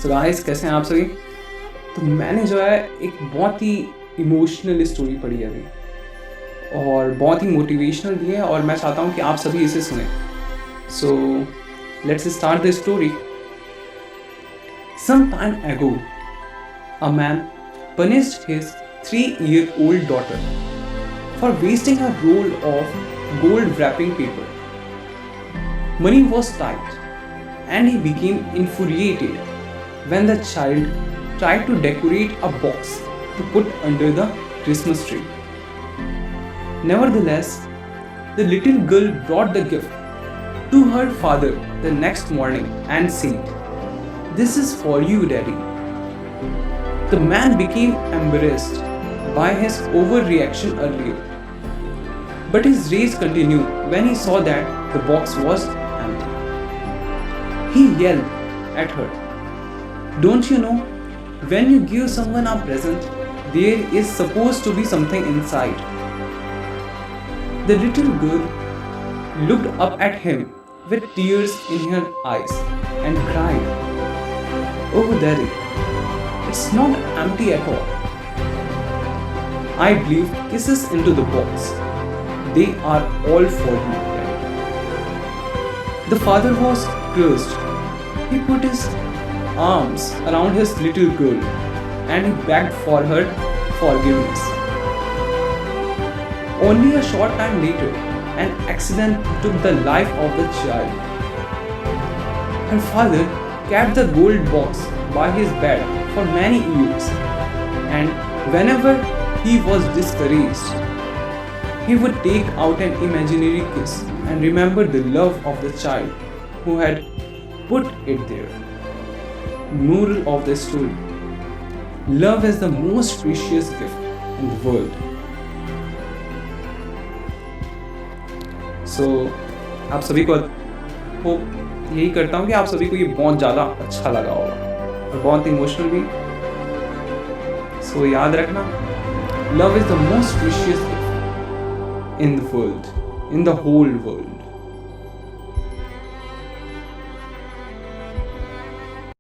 So guys, कैसे हैं आप सभी? तो मैंने जो है एक बहुत ही इमोशनल स्टोरी पढ़ी है अभी, और बहुत ही मोटिवेशनल भी है, और मैं चाहता हूँ कि आप सभी इसे सुने. So let's start the story. Some time ago, a man punished his 3-year-old daughter for wasting a roll of gold wrapping paper. Money was tight, and he became infuriated when the child tried to decorate a box to put under the Christmas tree. Nevertheless, the little girl brought the gift to her father the next morning and said, "This is for you, Daddy." The man became embarrassed by his overreaction earlier, but his rage continued when he saw that the box was empty. He yelled at her, "Don't you know, when you give someone a present, there is supposed to be something inside?" The little girl looked up at him with tears in her eyes and cried, "Oh, Daddy, it's not empty at all. I believe kisses into the box. They are all for you, Daddy." The father was crushed. He put his arms around his little girl and he begged for her forgiveness. Only a short time later, an accident took the life of the child. Her father kept the gold box by his bed for many years, and whenever he was discouraged, he would take out an imaginary kiss and remember the love of the child who had put it there. Moral of the story: love is the most precious gift in the world. So, आप सभी को hope यही करता हूँ कि आप सभी को ये बहुत ज़्यादा अच्छा लगा होगा और बहुत इमोशनल भी. सो याद रखना, love is the most precious gift in the world, in the whole world.